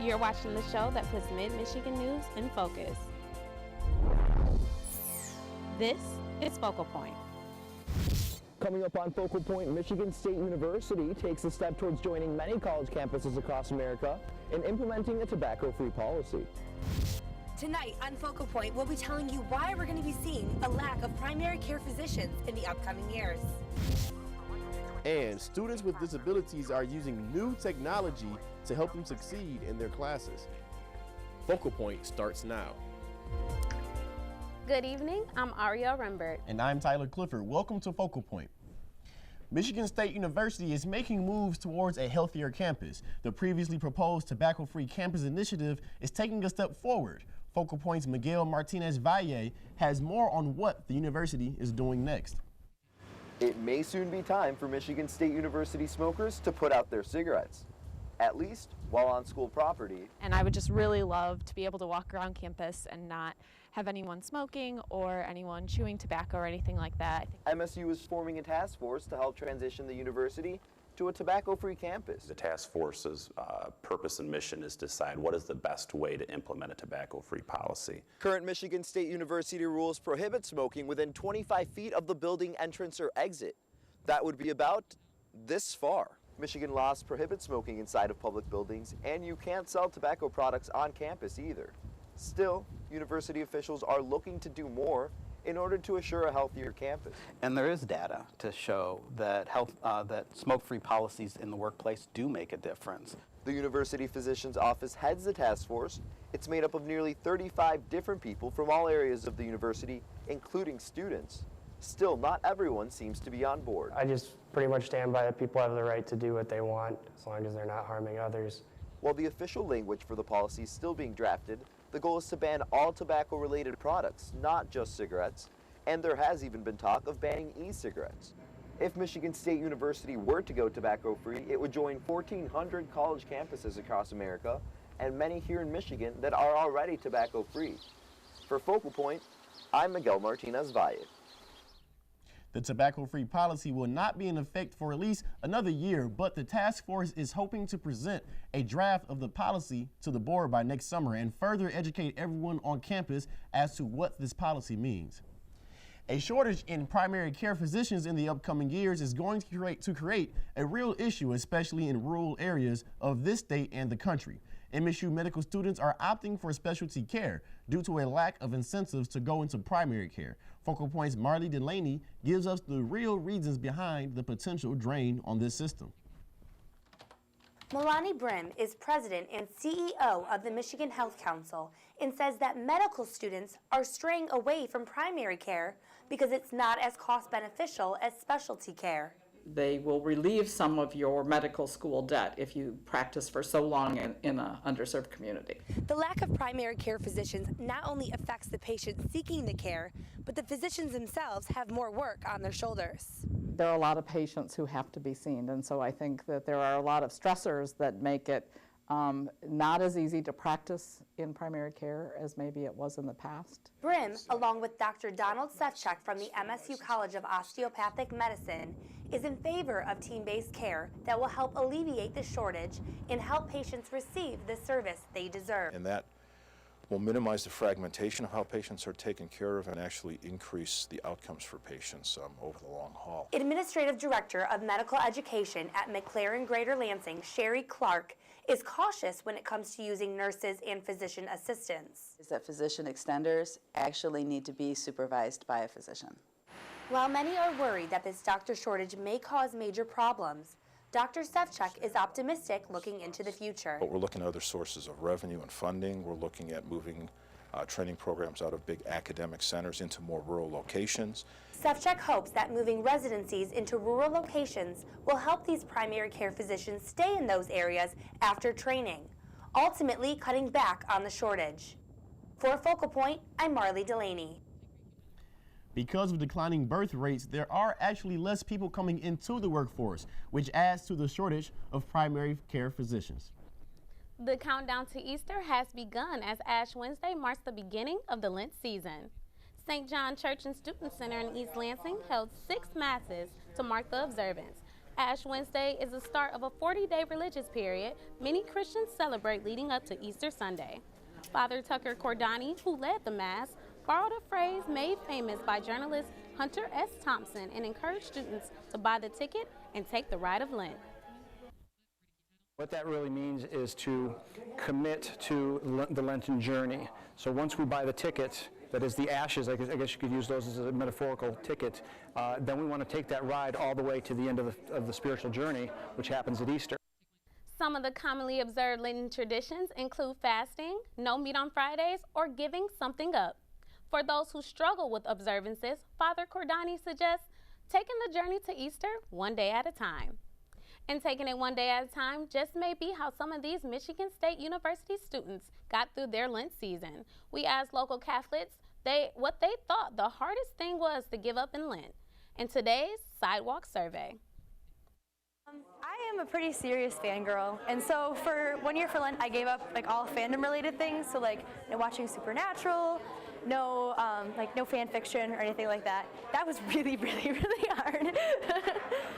You're watching the show that puts Mid-Michigan news in focus. This is Focal Point. Coming up on Focal Point, Michigan State University takes a step towards joining many college campuses across America in implementing a tobacco-free policy. Tonight on Focal Point, we'll be telling you why we're going to be seeing a lack of primary care physicians in the upcoming years. And students with disabilities are using new technology to help them succeed in their classes. Focal Point starts now. Good evening, I'm Ariel Rembert. And I'm Tyler Clifford. Welcome to Focal Point. Michigan State University is making moves towards a healthier campus. The previously proposed tobacco-free campus initiative is taking a step forward. Focal Point's Miguel Martinez Valle has more on what the university is doing next. It may soon be time for Michigan State University smokers to put out their cigarettes, at least while on school property. And I would just really love to be able to walk around campus and not have anyone smoking or anyone chewing tobacco or anything like that. MSU is forming a task force to help transition the university to a tobacco-free campus. The task force's purpose and mission is to decide what is the best way to implement a tobacco-free policy. Current Michigan State University rules prohibit smoking within 25 feet of the building entrance or exit. That would be about this far. Michigan laws prohibit smoking inside of public buildings, and you can't sell tobacco products on campus either. Still, university officials are looking to do more in order to assure a healthier campus. And there is data to show that that smoke-free policies in the workplace do make a difference. The University Physician's Office heads the task force. It's made up of nearly 35 different people from all areas of the university, including students. Still, not everyone seems to be on board. I just pretty much stand by that people have the right to do what they want as long as they're not harming others. While the official language for the policy is still being drafted, the goal is to ban all tobacco-related products, not just cigarettes, and there has even been talk of banning e-cigarettes. If Michigan State University were to go tobacco-free, it would join 1,400 college campuses across America and many here in Michigan that are already tobacco-free. For Focal Point, I'm Miguel Martinez Valle. The tobacco-free policy will not be in effect for at least another year, but the task force is hoping to present a draft of the policy to the board by next summer and further educate everyone on campus as to what this policy means. A shortage in primary care physicians in the upcoming years is going to create a real issue, especially in rural areas of this state and the country. MSU medical students are opting for specialty care due to a lack of incentives to go into primary care. Focal Point's Marley Delaney gives us the real reasons behind the potential drain on this system. Melanie Brim is president and CEO of the Michigan Health Council and says that medical students are straying away from primary care because it's not as cost beneficial as specialty care. They will relieve some of your medical school debt if you practice for so long in an underserved community. The lack of primary care physicians not only affects the patient seeking the care, but the physicians themselves have more work on their shoulders. There are a lot of patients who have to be seen, and so I think that there are a lot of stressors that make it not as easy to practice in primary care as maybe it was in the past. Brim, along with Dr. Donald Sefchuk from the MSU College of Osteopathic Medicine, is in favor of team-based care that will help alleviate the shortage and help patients receive the service they deserve. And that will minimize the fragmentation of how patients are taken care of and actually increase the outcomes for patients over the long haul. Administrative Director of Medical Education at McLaren Greater Lansing, Sherry Clark, is cautious when it comes to using nurses and physician assistants. Is that physician extenders actually need to be supervised by a physician. While many are worried that this doctor shortage may cause major problems, Dr. Sefchuk is optimistic looking into the future. But we're looking at other sources of revenue and funding. We're looking at moving training programs out of big academic centers into more rural locations. Sefchuk hopes that moving residencies into rural locations will help these primary care physicians stay in those areas after training, ultimately cutting back on the shortage. For Focal Point, I'm Marley Delaney. Because of declining birth rates, there are actually less people coming into the workforce, which adds to the shortage of primary care physicians. The countdown to Easter has begun as Ash Wednesday marks the beginning of the Lent season. St. John Church and Student Center in East Lansing held 6 masses to mark the observance. Ash Wednesday is the start of a 40-day religious period many Christians celebrate leading up to Easter Sunday. Father Tucker Cordani, who led the Mass, borrowed a phrase made famous by journalist Hunter S. Thompson and encouraged students to buy the ticket and take the ride of Lent. What that really means is to commit to the Lenten journey. So once we buy the ticket, that is the ashes, I guess you could use those as a metaphorical ticket, then we want to take that ride all the way to the end of the spiritual journey, which happens at Easter. Some of the commonly observed Lenten traditions include fasting, no meat on Fridays, or giving something up. For those who struggle with observances, Father Cordani suggests taking the journey to Easter one day at a time. And taking it one day at a time just may be how some of these Michigan State University students got through their Lent season. We asked local Catholics what they thought the hardest thing was to give up in Lent in today's Sidewalk Survey. I am a pretty serious fangirl, and so for 1 year for Lent, I gave up like all fandom related things, so like watching Supernatural, no fan fiction or anything like that. That was really, really, really hard.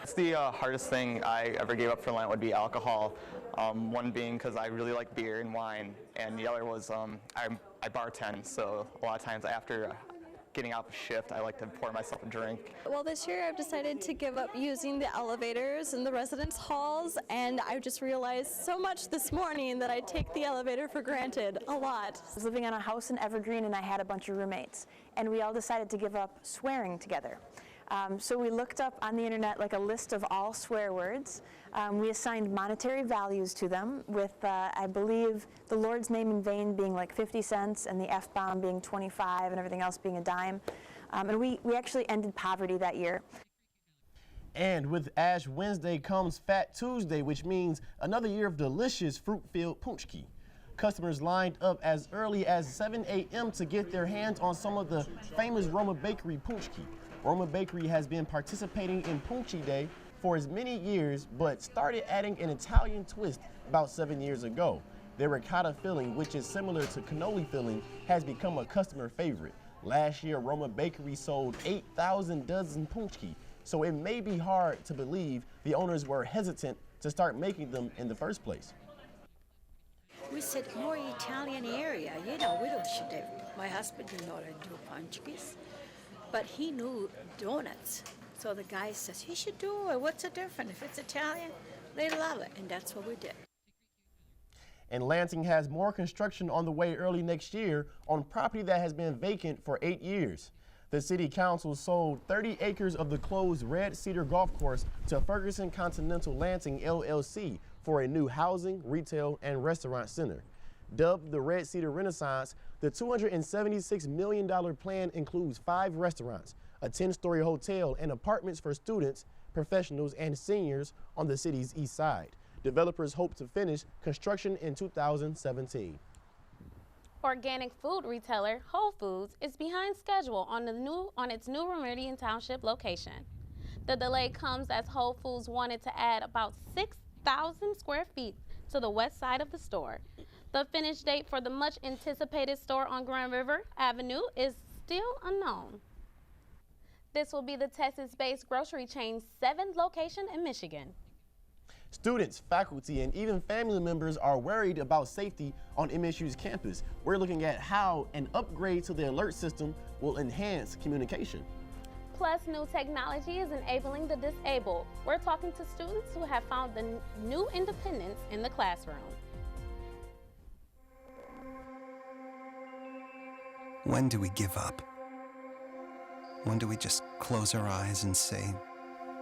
It's the hardest thing I ever gave up for Lent would be alcohol. One being because I really like beer and wine, and the other was I bartend, so a lot of times after getting off a shift, I like to pour myself a drink. Well, this year I've decided to give up using the elevators in the residence halls, and I just realized so much this morning that I take the elevator for granted a lot. I was living on a house in Evergreen, and I had a bunch of roommates, and we all decided to give up swearing together. So we looked up on the internet like a list of all swear words. We assigned monetary values to them with, I believe, the Lord's name in vain being like 50 cents and the F-bomb being 25 and everything else being a dime. And we actually ended poverty that year. And with Ash Wednesday comes Fat Tuesday, which means another year of delicious fruit-filled punchki. Customers lined up as early as 7 a.m. to get their hands on some of the famous Roma Bakery punchki. Roma Bakery has been participating in Punchi Day for as many years, but started adding an Italian twist about 7 years ago. Their ricotta filling, which is similar to cannoli filling, has become a customer favorite. Last year, Roma Bakery sold 8,000 dozen punchki, so it may be hard to believe the owners were hesitant to start making them in the first place. We said more Italian area, we don't should have. My husband didn't know how to do punchkis, but he knew donuts. So the guy says, he should do it. What's the difference? If it's Italian, they love it. And that's what we did. And Lansing has more construction on the way early next year on property that has been vacant for 8 years. The city council sold 30 acres of the closed Red Cedar Golf Course to Ferguson Continental Lansing LLC for a new housing, retail, and restaurant center. Dubbed the Red Cedar Renaissance, the $276 million plan includes 5 restaurants, a 10-story hotel, and apartments for students, professionals, and seniors on the city's east side. Developers hope to finish construction in 2017. Organic food retailer Whole Foods is behind schedule on its new Meridian Township location. The delay comes as Whole Foods wanted to add about 6,000 square feet to the west side of the store. The finish date for the much anticipated store on Grand River Avenue is still unknown. This will be the Texas-based grocery chain's 7th location in Michigan. Students, faculty, and even family members are worried about safety on MSU's campus. We're looking at how an upgrade to the alert system will enhance communication. Plus, new technology is enabling the disabled. We're talking to students who have found the new independence in the classroom. When do we give up? When do we just close our eyes and say,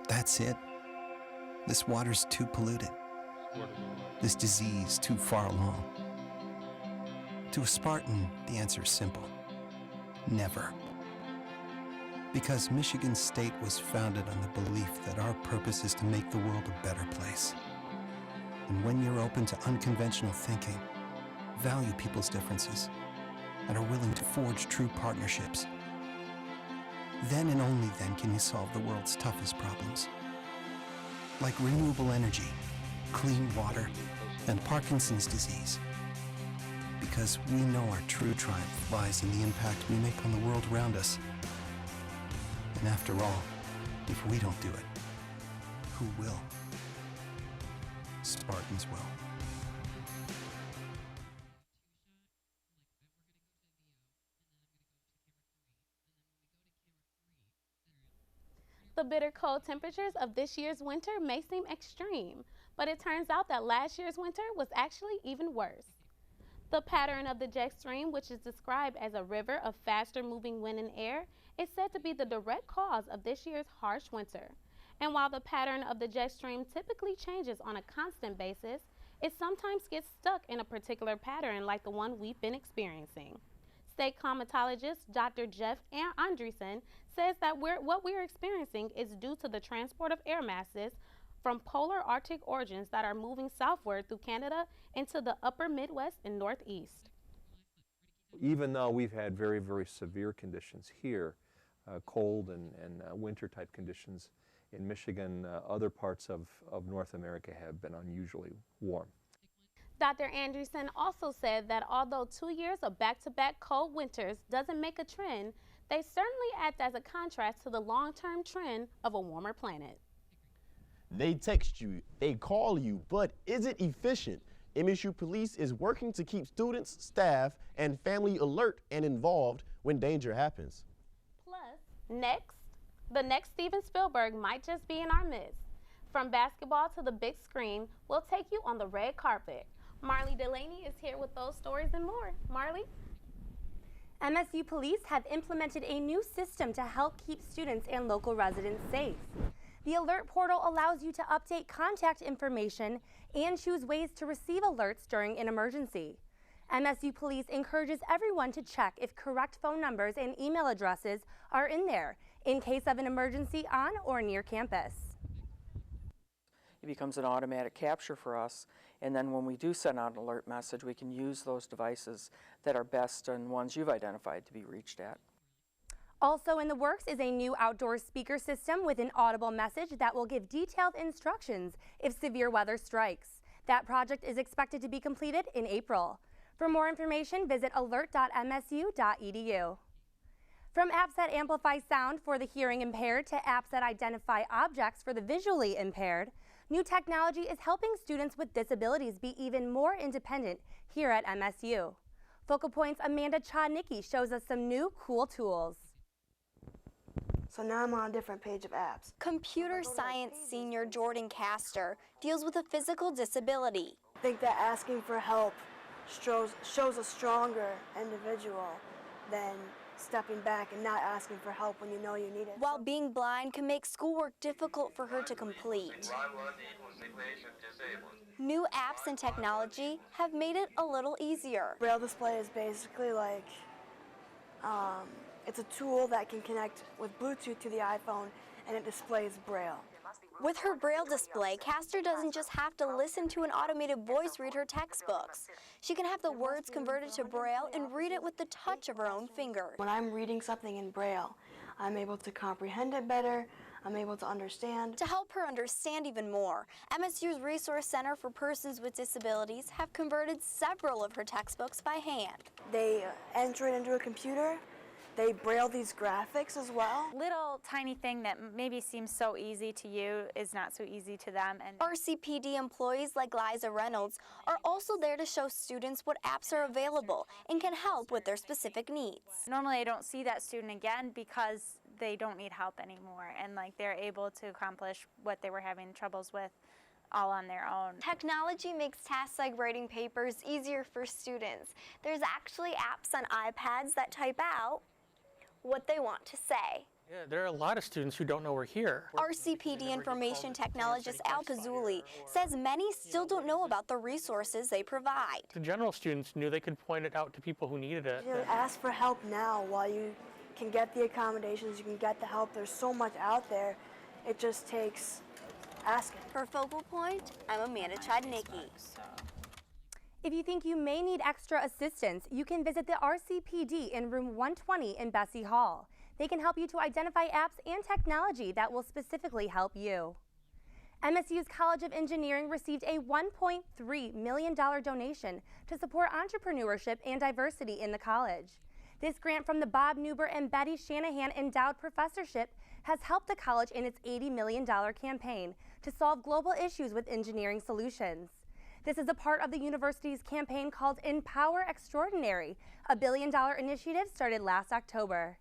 that's it? This water's too polluted. This disease too far along. To a Spartan, the answer is simple. Never. Because Michigan State was founded on the belief that our purpose is to make the world a better place. And when you're open to unconventional thinking, value people's differences, and are willing to forge true partnerships, then and only then can you solve the world's toughest problems. Like renewable energy, clean water, and Parkinson's disease. Because we know our true triumph lies in the impact we make on the world around us. And after all, if we don't do it, who will. Spartans will. The bitter cold temperatures of this year's winter may seem extreme, but it turns out that last year's winter was actually even worse. The pattern of the jet stream, which is described as a river of faster moving wind and air, is said to be the direct cause of this year's harsh winter. And while the pattern of the jet stream typically changes on a constant basis, it sometimes gets stuck in a particular pattern like the one we've been experiencing. State climatologist Dr. Jeff Andreessen says that what we're experiencing is due to the transport of air masses from polar Arctic origins that are moving southward through Canada into the upper Midwest and Northeast. Even though we've had very, very severe conditions here, cold and winter type conditions in Michigan, other parts of North America have been unusually warm. Dr. Andreessen also said that although 2 years of back-to-back cold winters doesn't make a trend, they certainly act as a contrast to the long-term trend of a warmer planet. They text you, they call you, but is it efficient? MSU Police is working to keep students, staff, and family alert and involved when danger happens. Plus, the next Steven Spielberg might just be in our midst. From basketball to the big screen, we'll take you on the red carpet. Marley Delaney is here with those stories and more. Marley? MSU Police have implemented a new system to help keep students and local residents safe. The alert portal allows you to update contact information and choose ways to receive alerts during an emergency. MSU Police encourages everyone to check if correct phone numbers and email addresses are in there in case of an emergency on or near campus. It becomes an automatic capture for us, and then when we do send out an alert message, we can use those devices that are best and ones you've identified to be reached at. Also in the works is a new outdoor speaker system with an audible message that will give detailed instructions if severe weather strikes. That project is expected to be completed in April. For more information, visit alert.msu.edu. From apps that amplify sound for the hearing impaired to apps that identify objects for the visually impaired, new technology is helping students with disabilities be even more independent here at MSU. Focal Point's Amanda Chodnicki shows us some new cool tools. So now I'm on a different page of apps. Computer science senior Jordan Castor deals with a physical disability. I think that asking for help shows a stronger individual than stepping back and not asking for help when you know you need it. While being blind can make schoolwork difficult for her to complete. New apps and technology have made it a little easier. Braille display is basically like, it's a tool that can connect with Bluetooth to the iPhone and it displays Braille. With her Braille display, Castor doesn't just have to listen to an automated voice read her textbooks. She can have the words converted to Braille and read it with the touch of her own finger. When I'm reading something in Braille, I'm able to comprehend it better, I'm able to understand. To help her understand even more, MSU's Resource Center for Persons with Disabilities have converted several of her textbooks by hand. They enter it into a computer. They braille these graphics as well. Little tiny thing that maybe seems so easy to you is not so easy to them. And RCPD employees like Liza Reynolds are also there to show students what apps are available and can help with their specific needs. Normally I don't see that student again because they don't need help anymore, and like they're able to accomplish what they were having troubles with all on their own. Technology makes tasks like writing papers easier for students. There's actually apps on iPads that type out what they want to say. Yeah, there are a lot of students who don't know we're here. RCPD information technologist Al Pazzulli says many still don't know about the resources they provide. The general students knew they could point it out to people who needed it. You know, ask for help now while you can get the accommodations, you can get the help. There's so much out there. It just takes asking. For Focal Point, I'm Amanda Chodnicki. If you think you may need extra assistance, you can visit the RCPD in room 120 in Bessie Hall. They can help you to identify apps and technology that will specifically help you. MSU's College of Engineering received a $1.3 million donation to support entrepreneurship and diversity in the college. This grant from the Bob Newber and Betty Shanahan Endowed Professorship has helped the college in its $80 million campaign to solve global issues with engineering solutions. This is a part of the university's campaign called Empower Extraordinary, a $1 billion initiative started last October.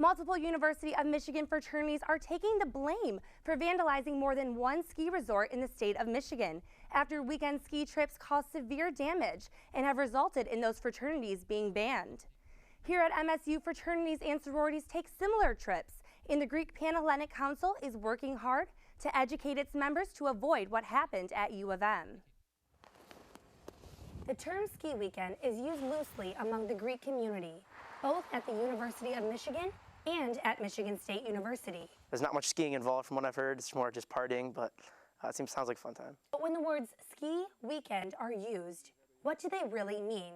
Multiple University of Michigan fraternities are taking the blame for vandalizing more than one ski resort in the state of Michigan after weekend ski trips caused severe damage and have resulted in those fraternities being banned. Here at MSU, fraternities and sororities take similar trips, and the Greek Panhellenic Council is working hard to educate its members to avoid what happened at U of M. The term ski weekend is used loosely among the Greek community, both at the University of Michigan and at Michigan State University. There's not much skiing involved from what I've heard. It's more just partying, but sounds like a fun time. But when the words ski weekend are used, what do they really mean?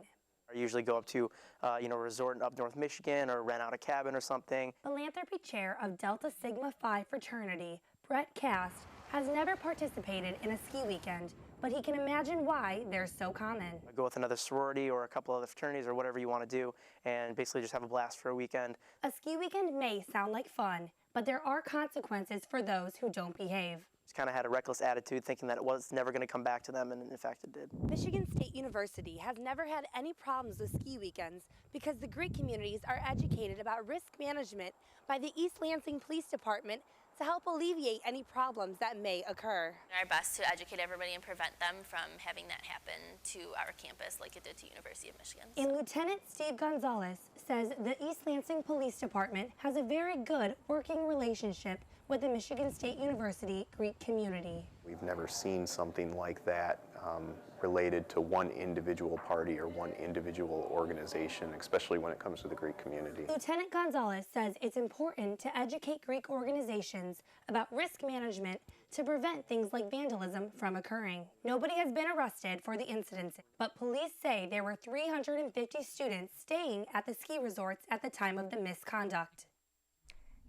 I usually go up to a resort up North Michigan or rent out a cabin or something. Philanthropy chair of Delta Sigma Phi fraternity, Brett Cast, has never participated in a ski weekend, but he can imagine why they're so common. I go with another sorority or a couple other fraternities or whatever you want to do and basically just have a blast for a weekend. A ski weekend may sound like fun, but there are consequences for those who don't behave. Just kind of had a reckless attitude thinking that it was never going to come back to them, and in fact it did. Michigan State University has never had any problems with ski weekends because the Greek communities are educated about risk management by the East Lansing Police Department to help alleviate any problems that may occur. Our best to educate everybody and prevent them from having that happen to our campus like it did to University of Michigan. And Lieutenant Steve Gonzalez says the East Lansing Police Department has a very good working relationship with the Michigan State University Greek community. We've never seen something like that related to one individual party or one individual organization, especially when it comes to the Greek community. Lieutenant Gonzalez says it's important to educate Greek organizations about risk management to prevent things like vandalism from occurring. Nobody has been arrested for the incidents, but police say there were 350 students staying at the ski resorts at the time of the misconduct.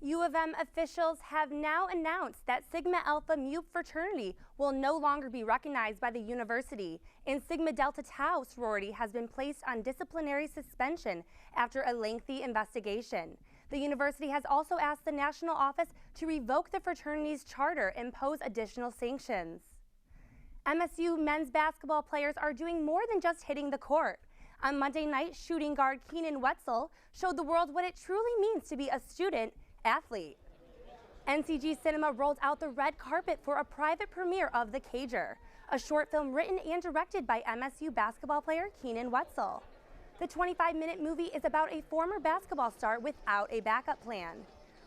U of M officials have now announced that Sigma Alpha Mu fraternity will no longer be recognized by the university, and Sigma Delta Tau sorority has been placed on disciplinary suspension after a lengthy investigation. The university has also asked the national office to revoke the fraternity's charter and impose additional sanctions. MSU men's basketball players are doing more than just hitting the court. On Monday night, shooting guard Keenan Wetzel showed the world what it truly means to be a student athlete. NCG Cinema rolled out the red carpet for a private premiere of The Cager, a short film written and directed by MSU basketball player Keenan Wetzel. The 25-minute movie is about a former basketball star without a backup plan.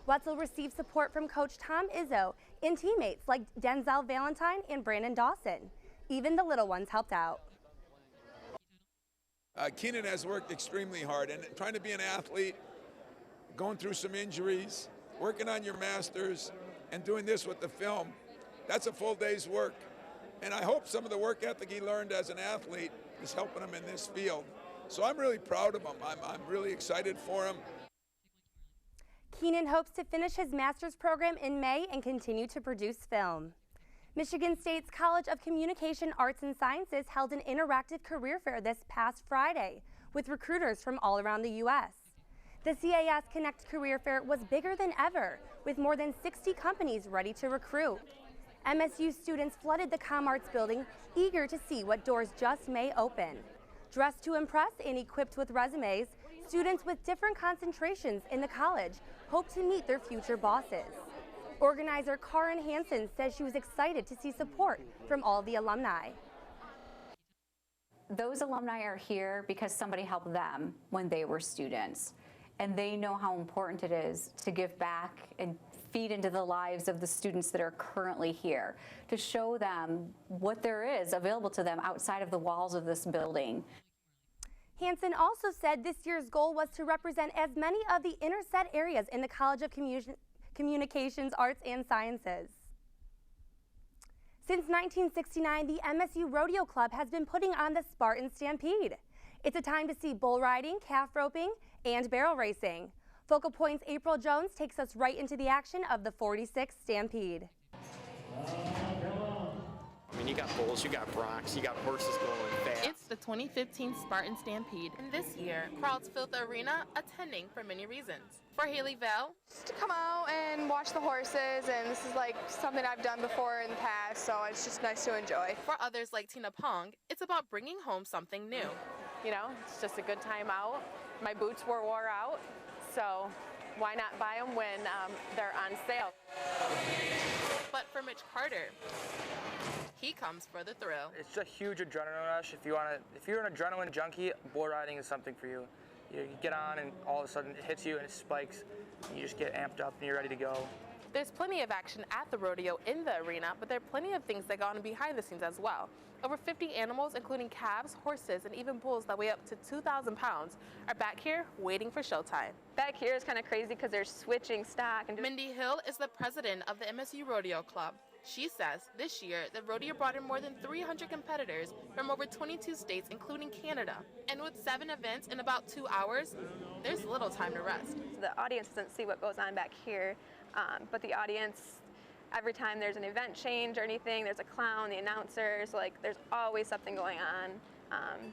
Wetzel received support from coach Tom Izzo and teammates like Denzel Valentine and Brandon Dawson. Even the little ones helped out. Keenan has worked extremely hard, and trying to be an athlete, going through some injuries, working on your masters, and doing this with the film, that's a full day's work. And I hope some of the work ethic he learned as an athlete is helping him in this field. So I'm really proud of him. I'm really excited for him. Keenan hopes to finish his master's program in May and continue to produce film. Michigan State's College of Communication Arts and Sciences held an interactive career fair this past Friday with recruiters from all around the U.S. The CAS Connect Career Fair was bigger than ever, with more than 60 companies ready to recruit. MSU students flooded the ComArts building, eager to see what doors just may open. Dressed to impress and equipped with resumes, students with different concentrations in the college hope to meet their future bosses. Organizer Karen Hansen says she was excited to see support from all the alumni. Those alumni are here because somebody helped them when they were students. And they know how important it is to give back and feed into the lives of the students that are currently here, to show them what there is available to them outside of the walls of this building. Hansen also said this year's goal was to represent as many of the inner-set areas in the College of Communications, Arts, and Sciences. Since 1969, the MSU Rodeo Club has been putting on the Spartan Stampede. It's a time to see bull riding, calf roping, and barrel racing. Focal Point's April Jones takes us right into the action of the 46th Stampede. I mean, you got bulls, you got broncs, you got horses going fast. It's the 2015 Spartan Stampede. And this year, crowds filled the arena, attending for many reasons. For Haley Vell, to come out and watch the horses, and this is like something I've done before in the past, so it's just nice to enjoy. For others like Tina Pong, it's about bringing home something new. You know, it's just a good time out. My boots were wore out, so why not buy them when they're on sale? But for Mitch Carter, he comes for the thrill. It's a huge adrenaline rush. If you're an adrenaline junkie, bull riding is something for you. You get on and all of a sudden it hits you and it spikes. And you just get amped up and you're ready to go. There's plenty of action at the rodeo in the arena, but there are plenty of things that go on behind the scenes as well. Over 50 animals, including calves, horses, and even bulls that weigh up to 2,000 pounds, are back here waiting for showtime. Back here is kind of crazy because they're switching stock. And Mindy Hill is the president of the MSU Rodeo Club. She says this year, the rodeo brought in more than 300 competitors from over 22 states, including Canada. And with 7 events in about 2 hours, there's little time to rest. The audience doesn't see what goes on back here, but the audience, every time there's an event change or anything, there's a clown, the announcers, like there's always something going on.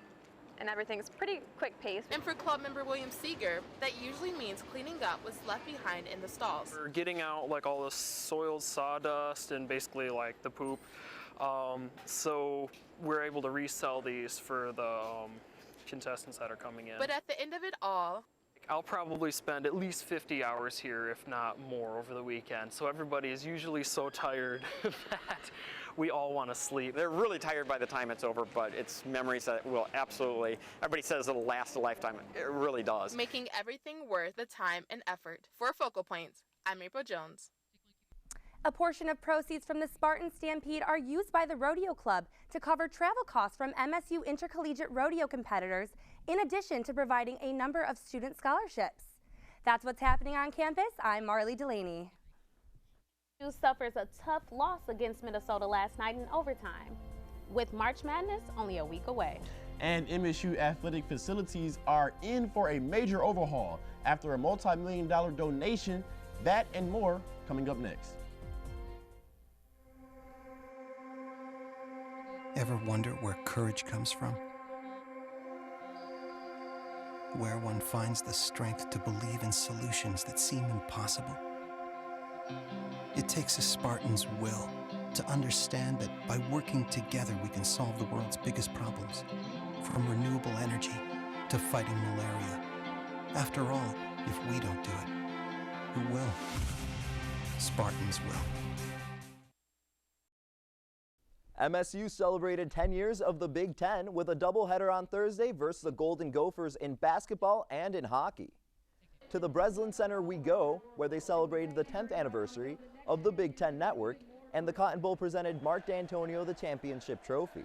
And everything's pretty quick paced. And for club member William Seeger, that usually means cleaning up what's left behind in the stalls. We're getting out like all the soiled sawdust and basically like the poop. So we're able to resell these for the contestants that are coming in. But at the end of it all, I'll probably spend at least 50 hours here, if not more, over the weekend. So everybody is usually so tired that we all want to sleep. They're really tired by the time it's over, but it's memories that will absolutely, everybody says it'll last a lifetime. It really does. Making everything worth the time and effort. For Focal Point, I'm April Jones. A portion of proceeds from the Spartan Stampede are used by the Rodeo Club to cover travel costs from MSU intercollegiate rodeo competitors, in addition to providing a number of student scholarships. That's what's happening on campus. I'm Marley Delaney. MSU suffers a tough loss against Minnesota last night in overtime, with March Madness only a week away. And MSU athletic facilities are in for a major overhaul after a multi-million-dollar donation. That and more coming up next. Ever wonder where courage comes from? Where one finds the strength to believe in solutions that seem impossible? It takes a Spartan's will to understand that by working together we can solve the world's biggest problems, from renewable energy to fighting malaria. After all, if we don't do it, who will? Spartans will. MSU celebrated 10 years of the Big Ten with a doubleheader on Thursday versus the Golden Gophers in basketball and in hockey. To the Breslin Center we go, where they celebrated the 10th anniversary of the Big Ten Network, and the Cotton Bowl presented Mark D'Antonio the championship trophy.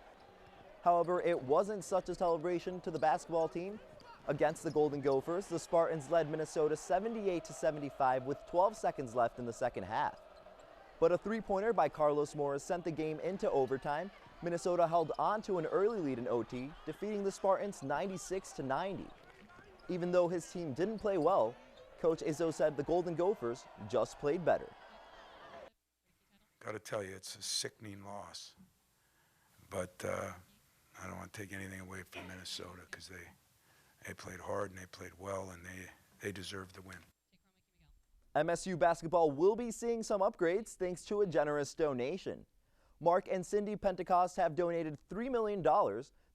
However, it wasn't such a celebration to the basketball team. Against the Golden Gophers, the Spartans led Minnesota 78-75 with 12 seconds left in the second half. But a three-pointer by Carlos Morris sent the game into overtime. Minnesota held on to an early lead in OT, defeating the Spartans 96-90. Even though his team didn't play well, Coach Izzo said the Golden Gophers just played better. Got to tell you, it's a sickening loss. But I don't want to take anything away from Minnesota because they played hard and they played well and they deserved the win. MSU basketball will be seeing some upgrades thanks to a generous donation. Mark and Cindy Pentecost have donated $3 million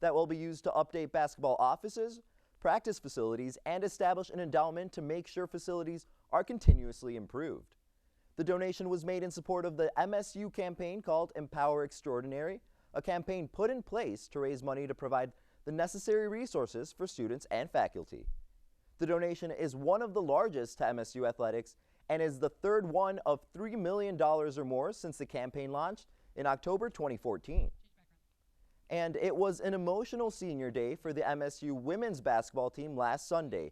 that will be used to update basketball offices, practice facilities, and establish an endowment to make sure facilities are continuously improved. The donation was made in support of the MSU campaign called Empower Extraordinary, a campaign put in place to raise money to provide the necessary resources for students and faculty. The donation is one of the largest to MSU athletics and is the third one of $3 million or more since the campaign launched in October 2014. And it was an emotional senior day for the MSU women's basketball team last Sunday,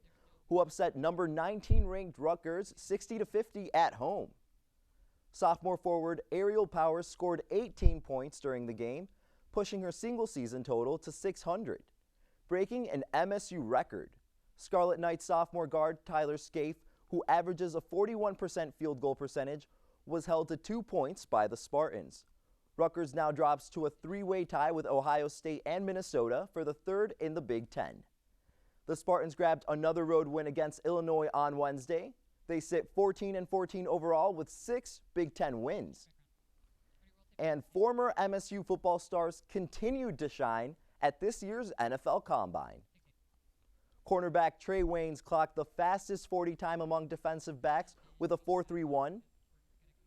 who upset number 19 ranked Rutgers 60-50 at home. Sophomore forward Ariel Powers scored 18 points during the game, pushing her single season total to 600, breaking an MSU record. Scarlet Knights sophomore guard Tyler Scaife, who averages a 41% field goal percentage, was held to 2 points by the Spartans. Rutgers now drops to a three-way tie with Ohio State and Minnesota for the third in the Big Ten. The Spartans grabbed another road win against Illinois on Wednesday. They sit 14-14 overall with 6 Big Ten wins. And former MSU football stars continued to shine at this year's NFL Combine. Cornerback Trey Waynes clocked the fastest 40 time among defensive backs with a 4.31.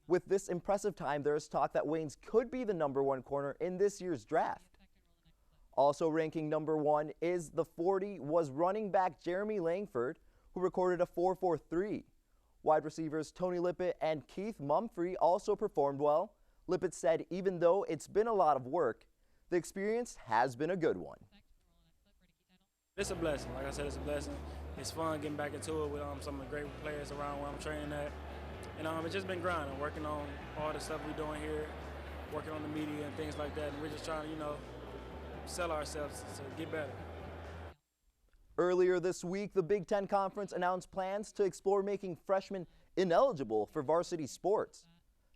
With this impressive time, there is talk that Waynes could be the #1 corner in this year's draft. Also ranking #1 is the 40 was running back Jeremy Langford, who recorded a 4.43. Wide receivers Tony Lippett and Keith Mumphrey also performed well. Lippett said even though it's been a lot of work, the experience has been a good one. It's a blessing. Like I said, it's a blessing. It's fun getting back into it with some of the great players around where I'm training at. And it's just been grinding, working on all the stuff we're doing here, working on the media and things like that. And we're just trying to, sell ourselves to get better. Earlier this week, the Big Ten Conference announced plans to explore making freshmen ineligible for varsity sports.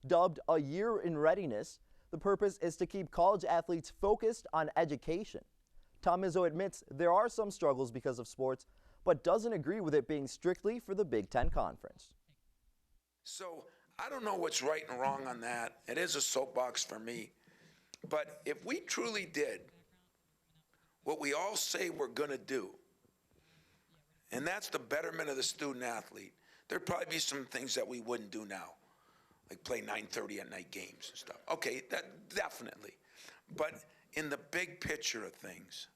Dubbed a year in readiness, the purpose is to keep college athletes focused on education. Tom Izzo admits there are some struggles because of sports, but doesn't agree with it being strictly for the Big Ten Conference. So I don't know what's right and wrong on that. It is a soapbox for me. But if we truly did what we all say we're going to do, and that's the betterment of the student athlete, there'd probably be some things that we wouldn't do now, like play 9:30 at night games and stuff. Okay, that definitely. But in the big picture of things,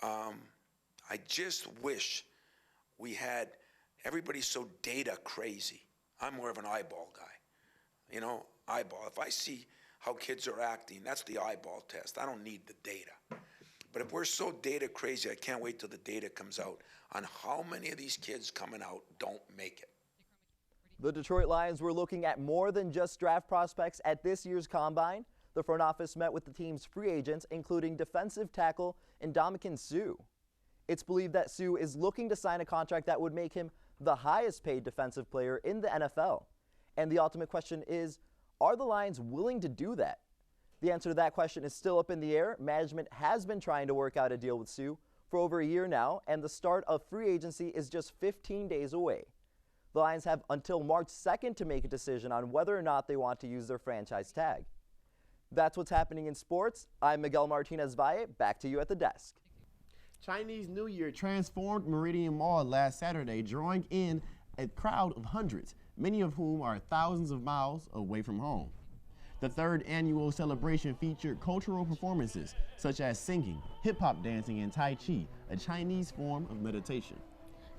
I just wish we had everybody so data crazy. I'm more of an eyeball guy. Eyeball. If I see how kids are acting, that's the eyeball test. I don't need the data. But if we're so data crazy, I can't wait till the data comes out on how many of these kids coming out don't make it. The Detroit Lions were looking at more than just draft prospects at this year's Combine. The front office met with the team's free agents, including defensive tackle Ndamukong Suh. It's believed that Suh is looking to sign a contract that would make him the highest paid defensive player in the NFL. And the ultimate question is, are the Lions willing to do that? The answer to that question is still up in the air. Management has been trying to work out a deal with Suh for over a year now, and the start of free agency is just 15 days away. The Lions have until March 2nd to make a decision on whether or not they want to use their franchise tag. That's what's happening in sports. I'm Miguel Martinez-Valle. Back to you at the desk. Chinese New Year transformed Meridian Mall last Saturday, drawing in a crowd of hundreds, many of whom are thousands of miles away from home. The third annual celebration featured cultural performances such as singing, hip-hop dancing, and Tai Chi, a Chinese form of meditation.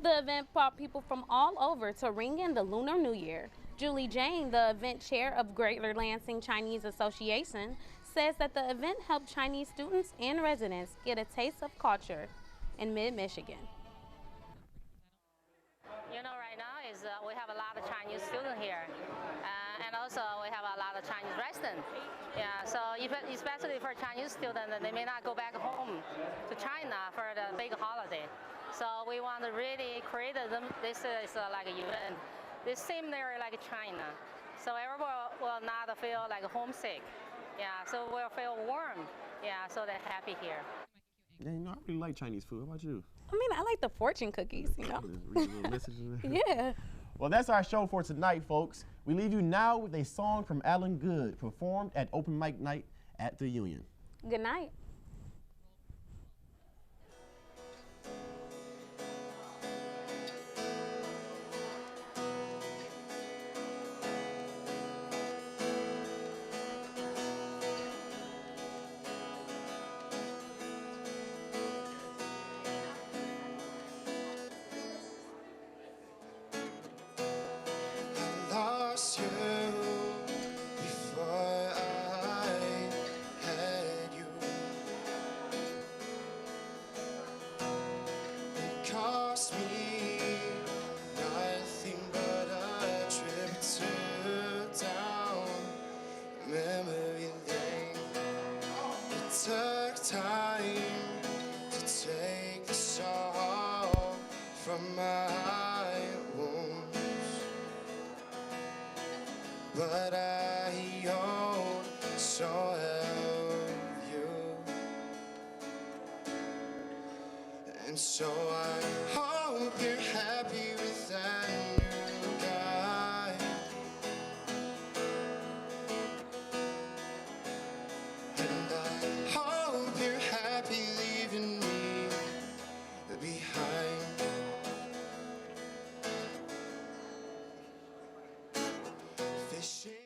The event brought people from all over to ring in the Lunar New Year. Julie Jane, the event chair of Greater Lansing Chinese Association, says that the event helped Chinese students and residents get a taste of culture in mid-Michigan. Right now we have a lot of Chinese students here, and also we have a lot of Chinese residents. Yeah, so especially for Chinese students, they may not go back home to China for the big holiday. So we want to really create this is like an event. This similar like China, so everyone will not feel like homesick. Yeah, so we'll feel warm. Yeah, so they're happy here. Yeah, I really like Chinese food. How about you? I like the fortune cookies, Read a little message in there. Yeah. Well, that's our show for tonight, folks. We leave you now with a song from Alan Good, performed at Open Mic Night at the Union. Good night. Lost you before I had you. And so I hope you're happy with that new guy. And I hope you're happy leaving me behind. Fishing